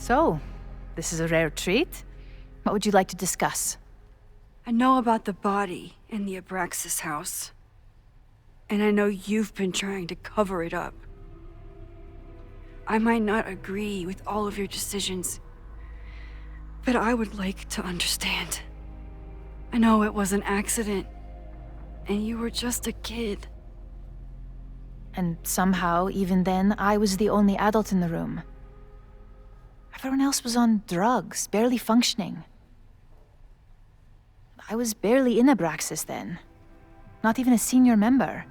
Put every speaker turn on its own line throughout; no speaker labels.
So, this is a rare treat. What would you like to discuss?
I know about the body in the Abraxas house. And I know you've been trying to cover it up. I might not agree with all of your decisions, but I would like to understand. I know it was an accident, and you were just a kid.
And somehow, even then, I was the only adult in the room. Everyone else was on drugs, barely functioning. I was barely in Abraxas then. Not even a senior member.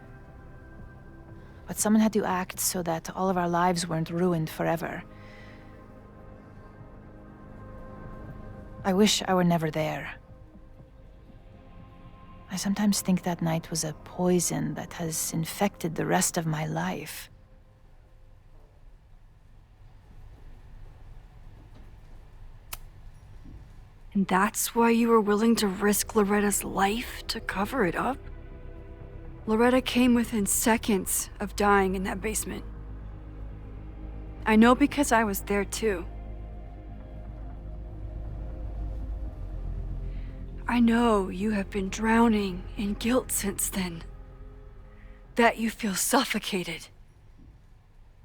But someone had to act so that all of our lives weren't ruined forever. I wish I were never there. I sometimes think that night was a poison that has infected the rest of my life.
And that's why you were willing to risk Loretta's life to cover it up? Loretta came within seconds of dying in that basement. I know because I was there too. I know you have been drowning in guilt since then. That you feel suffocated.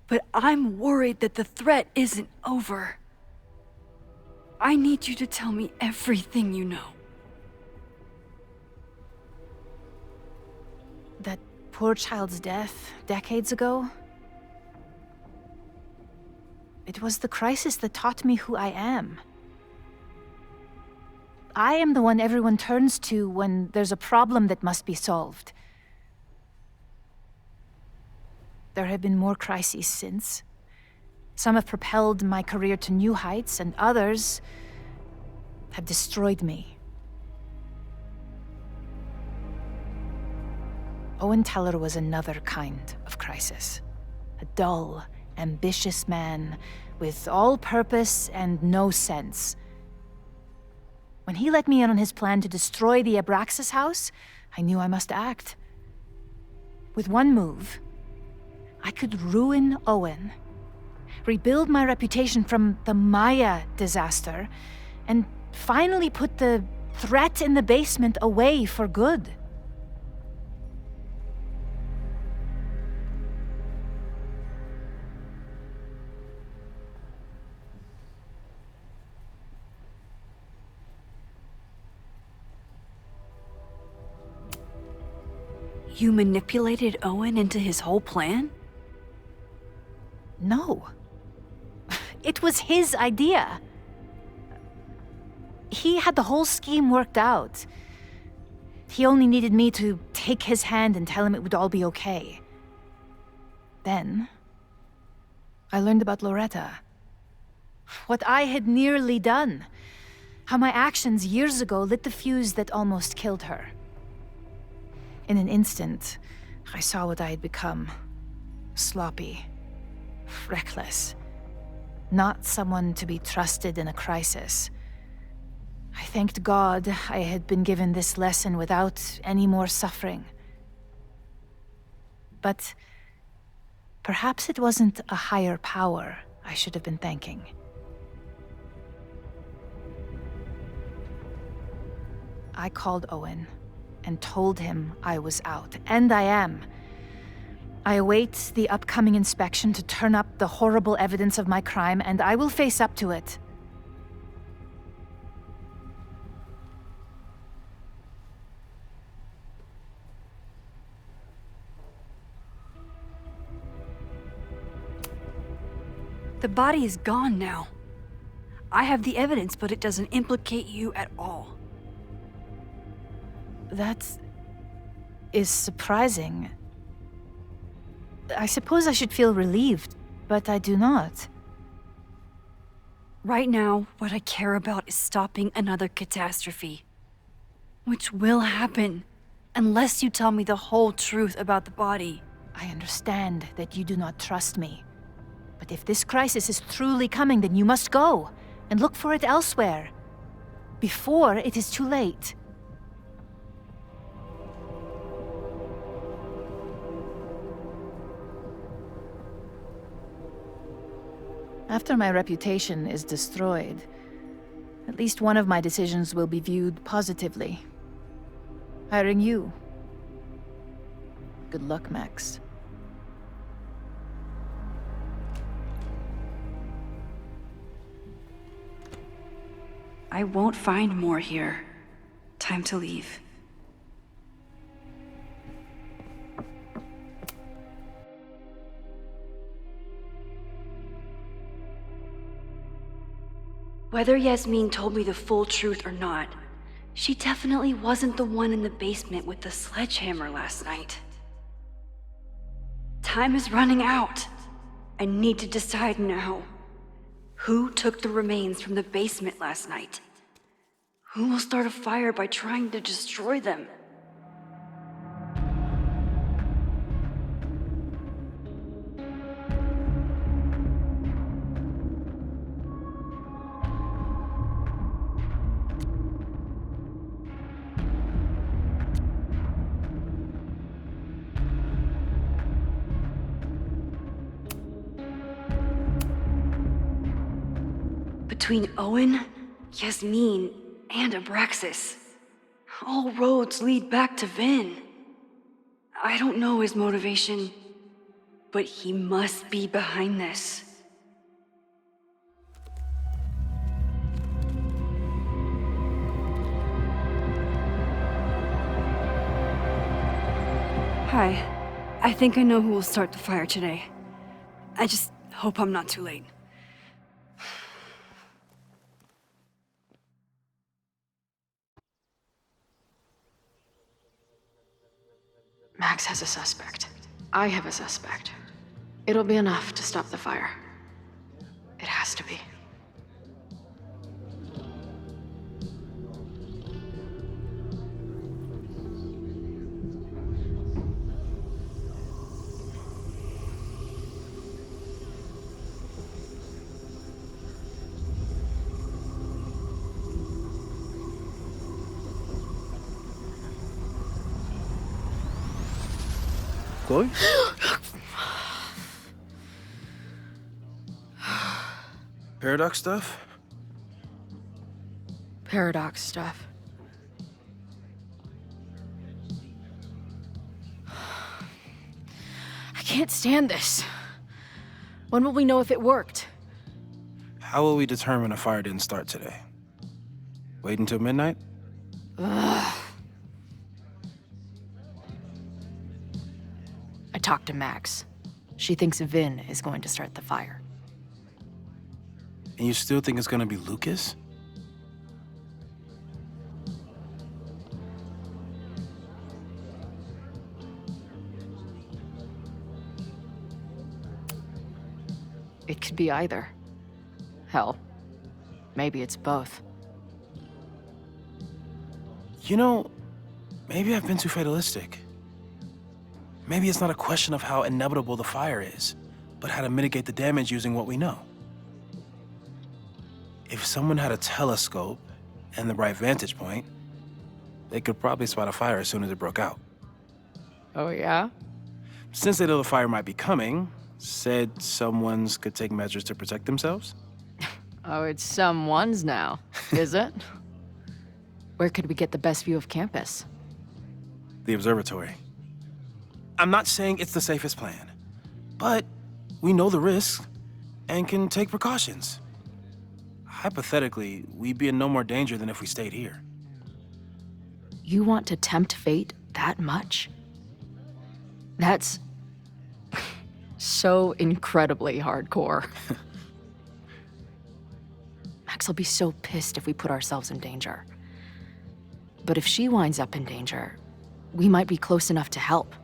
But I'm worried that the threat isn't over. I need you to tell me everything you know.
That poor child's death, decades ago? It was the crisis that taught me who I am. I am the one everyone turns to when there's a problem that must be solved. There have been more crises since. Some have propelled my career to new heights, and others have destroyed me. Owen Teller was another kind of crisis. A dull, ambitious man with all purpose and no sense. When he let me in on his plan to destroy the Abraxas house, I knew I must act. With one move, I could ruin Owen, rebuild my reputation from the Maya disaster, and finally put the threat in the basement away for good.
You manipulated Owen into his whole plan?
No. It was his idea. He had the whole scheme worked out. He only needed me to take his hand and tell him it would all be okay. Then, I learned about Loretta. What I had nearly done. How my actions years ago lit the fuse that almost killed her. In an instant, I saw what I had become. Sloppy. Reckless. Not someone to be trusted in a crisis. I thanked God I had been given this lesson without any more suffering. But perhaps it wasn't a higher power I should have been thanking. I called Owen and told him I was out, and I am. I await the upcoming inspection to turn up the horrible evidence of my crime, and I will face up to it.
The body is gone now. I have the evidence, but it doesn't implicate you at all.
That is surprising. I suppose I should feel relieved, but I do not.
Right now, what I care about is stopping another catastrophe. Which will happen, unless you tell me the whole truth about the body.
I understand that you do not trust me. But if this crisis is truly coming, then you must go, and look for it elsewhere. Before it is too late. After my reputation is destroyed, at least one of my decisions will be viewed positively. Hiring you. Good luck, Max.
I won't find more here. Time to leave. Whether Yasmin told me the full truth or not, she definitely wasn't the one in the basement with the sledgehammer last night. Time is running out. I need to decide now. Who took the remains from the basement last night? Who will start a fire by trying to destroy them? Between Owen, Yasmin, and Abraxas, all roads lead back to Vin. I don't know his motivation, but he must be behind this. Hi. I think I know who will start the fire today. I just hope I'm not too late.
Max has a suspect. I have a suspect. It'll be enough to stop the fire. It has to be.
Chloe? Paradox stuff?
Paradox stuff. I can't stand this. When will we know if it worked?
How will we determine a fire didn't start today? Wait until midnight?
Ugh. I talked to Max. She thinks Vin is going to start the fire.
And you still think it's gonna be Lucas?
It could be either. Hell, maybe it's both.
You know, maybe I've been too fatalistic. Maybe it's not a question of how inevitable the fire is, but how to mitigate the damage using what we know. If someone had a telescope and the right vantage point, they could probably spot a fire as soon as it broke out.
Oh, yeah?
Since they know the fire might be coming, said someone's could take measures to protect themselves?
Oh, it's someone's now, is it? Where could we get the best view of campus?
The observatory. I'm not saying it's the safest plan, but we know the risks and can take precautions. Hypothetically, we'd be in no more danger than if we stayed here.
You want to tempt fate that much? That's so incredibly hardcore. Max will be so pissed if we put ourselves in danger. But if she winds up in danger, we might be close enough to help.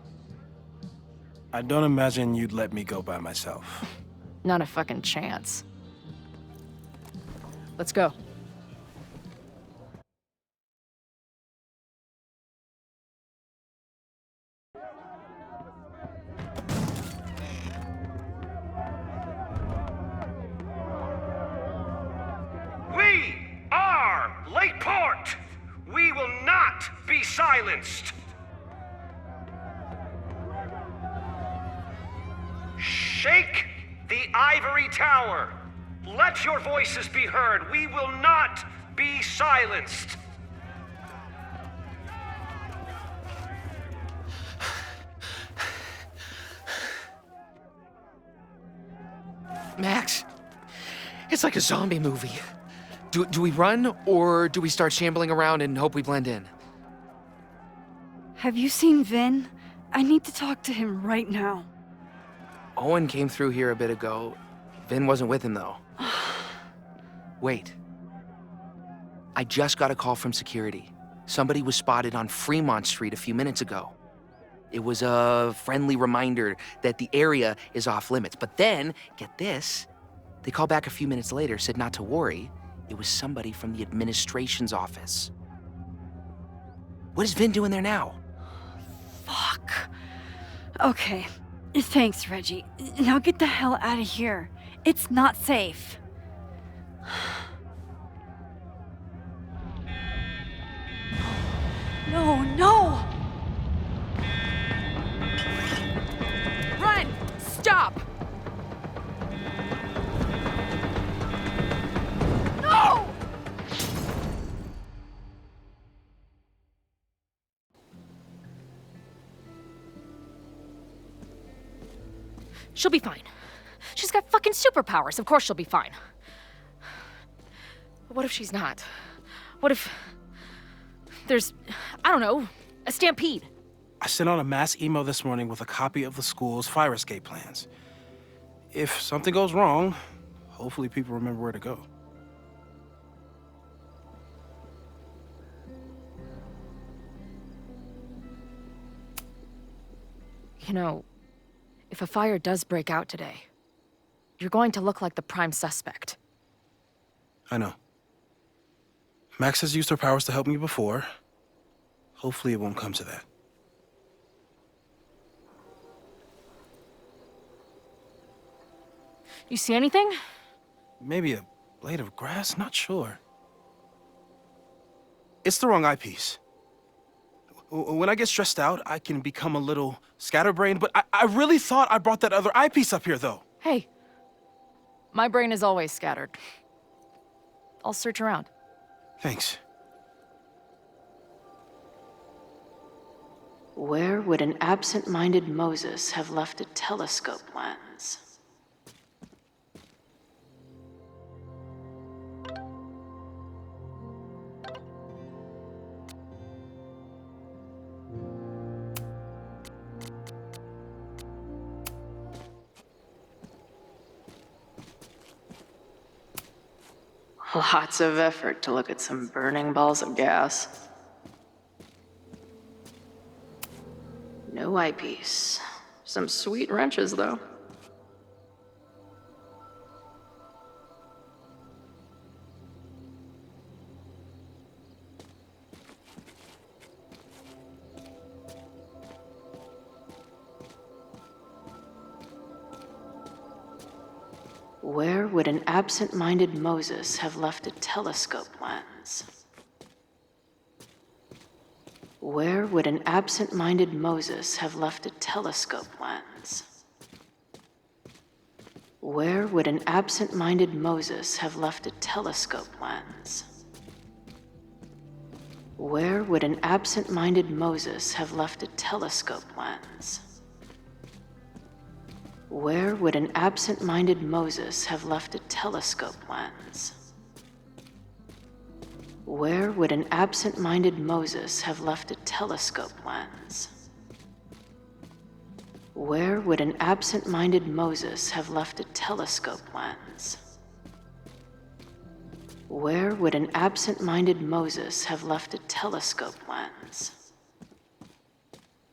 I don't imagine you'd let me go by myself.
Not a fucking chance. Let's go.
We are Lakeport! We will not be silenced! Shake the ivory tower! Let your voices be heard. We will not be silenced.
Max, it's like a zombie movie. Do we run, or do we start shambling around and hope we blend in?
Have you seen Vin? I need to talk to him right now.
Owen came through here a bit ago. Vin wasn't with him, though. Wait. I just got a call from security. Somebody was spotted on Fremont Street a few minutes ago. It was a friendly reminder that the area is off limits. But then, get this, they called back a few minutes later, said not to worry. It was somebody from the administration's office. What is Vin doing there now?
Fuck. Okay. Thanks, Reggie. Now get the hell out of here. It's not safe. No, no!
Run! Stop! No!
She'll be fine. She's got fucking superpowers. Of course she'll be fine. But what if she's not? What if there's, I don't know, a stampede?
I sent out a mass email this morning with a copy of the school's fire escape plans. If something goes wrong, hopefully people remember where to go.
You know, if a fire does break out today, you're going to look like the prime suspect.
I know. Max has used her powers to help me before. Hopefully it won't come to that.
You see anything?
Maybe a blade of grass? Not sure. It's the wrong eyepiece. When I get stressed out, I can become a little scatterbrained, but I really thought I brought that other eyepiece up here, though.
Hey, my brain is always scattered. I'll search around.
Thanks.
Where would an absent-minded Moses have left a telescope lens? Lots of effort to look at some burning balls of gas. No eyepiece. Some sweet wrenches, though. Where would an absent-minded Moses have left a telescope lens? Where would an absent-minded Moses have left a telescope lens? Where would an absent-minded Moses have left a telescope lens? Where would an absent-minded Moses have left a telescope lens? Where would an absent-minded Moses have left a telescope lens? Where would an absent-minded Moses have left a telescope lens? Where would an absent-minded Moses have left a telescope lens? Where would an absent-minded Moses have left a telescope lens?